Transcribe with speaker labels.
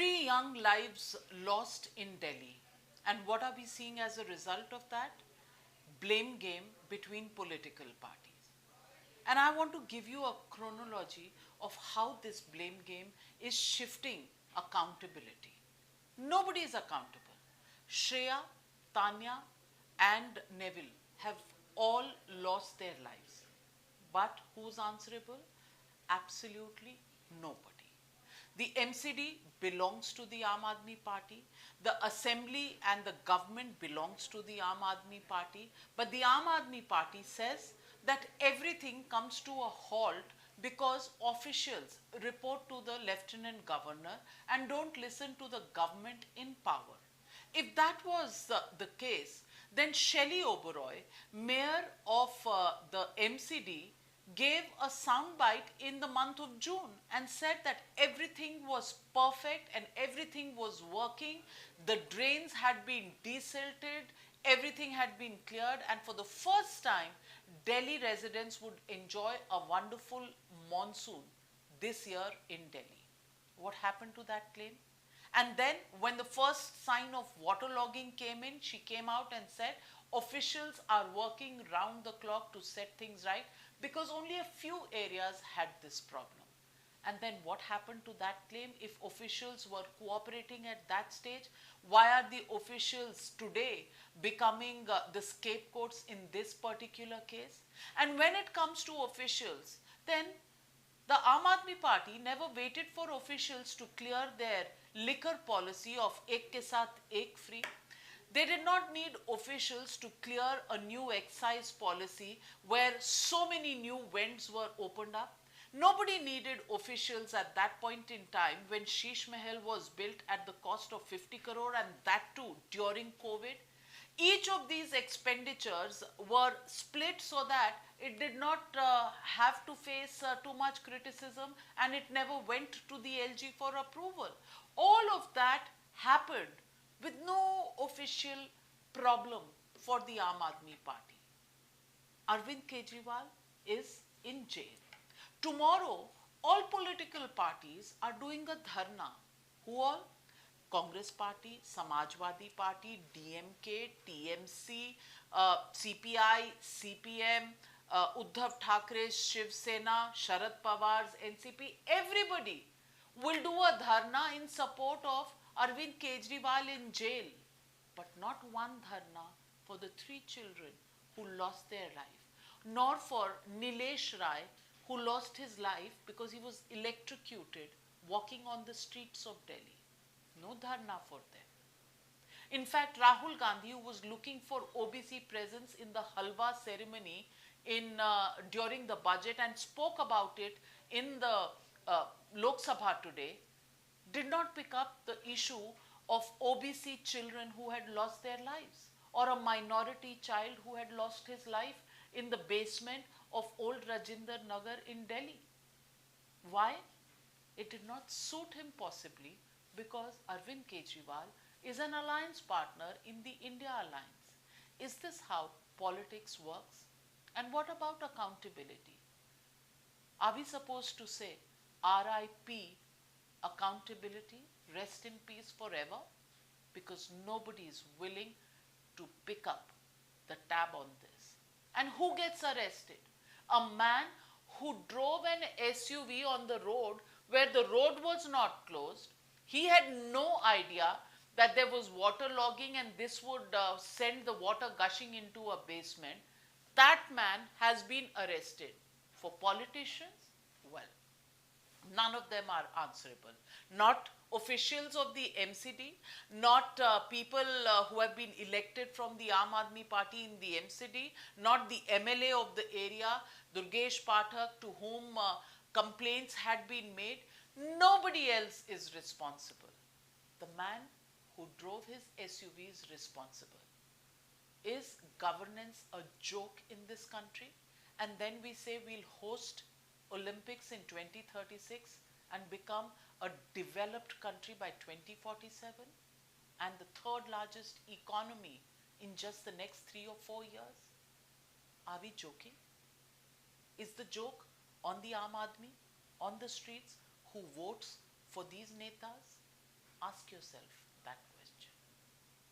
Speaker 1: Three young lives lost in Delhi. And what are we seeing as a result of that? Blame game between political parties. And I want to give you a chronology of how this blame game is shifting accountability. Nobody is accountable. Shreya, Tanya, and Neville have all lost their lives. But who's answerable? Absolutely nobody. The MCD belongs to the Aam Aadmi Party. The assembly and the government belongs to the Aam Aadmi Party. But the Aam Aadmi Party says that everything comes to a halt because officials report to the lieutenant governor and don't listen to the government in power. If that was the case, then Shelley Oberoi, mayor of the MCD, gave a soundbite in the month of June and said that everything was perfect and everything was working. The drains had been desilted, everything had been cleared, and for the first time, Delhi residents would enjoy a wonderful monsoon this year in Delhi. What happened to that claim? And then, when the first sign of waterlogging came in, she came out and said officials are working round the clock to set things right because only a few areas had this problem. And then what happened to that claim? If officials were cooperating at that stage, why are the officials today becoming the scapegoats in this particular case? And when it comes to officials, then the Aam Aadmi Party never waited for officials to clear their liquor policy of ek ke saath ek free. They did not need officials to clear a new excise policy where so many new vents were opened up. Nobody needed officials at that point in time when Sheesh Mahal was built at the cost of 50 crore and that too during COVID. Each of these expenditures were split so that it did not have to face too much criticism and it never went to the LG for approval. All of that happened with no official problem for the Aam Aadmi Party. Arvind Kejriwal is in jail. Tomorrow, all political parties are doing a dharna. Who all? Congress Party, Samajwadi Party, DMK, TMC, CPI, CPM, Uddhav Thackeray's Shiv Sena, Sharad Pawar's NCP, everybody will do a dharna in support of Arvind Kejriwal in jail. But not one dharna for the three children who lost their life, nor for Nilesh Rai, who lost his life because he was electrocuted walking on the streets of Delhi. No dharna for them. In fact, Rahul Gandhi, who was looking for OBC presence in the halwa ceremony during the budget and spoke about it in the Lok Sabha today, did not pick up the issue of OBC children who had lost their lives or a minority child who had lost his life in the basement of old Rajinder Nagar in Delhi. Why? It did not suit him possibly because Arvind Kejriwal is an alliance partner in the India alliance. Is this how politics works? And what about accountability? Are we supposed to say RIP accountability, rest in peace forever? Because nobody is willing to pick up the tab on this. And who gets arrested? A man who drove an SUV on the road where the road was not closed. He had no idea that there was water logging and this would send the water gushing into a basement. That man has been arrested. For politicians, well, none of them are answerable. Not officials of the MCD, not people who have been elected from the Aam Aadmi Party in the MCD, not the MLA of the area, Durgesh Pathak, to whom complaints had been made. Nobody else is responsible. The man who drove his SUV is responsible. Is governance a joke in this country? And then we say we'll host Olympics in 2036 and become a developed country by 2047 and the third largest economy in just the next 3 or 4 years? Are we joking? Is the joke on the Aam Aadmi, on the streets, who votes for these netas? Ask yourself that question.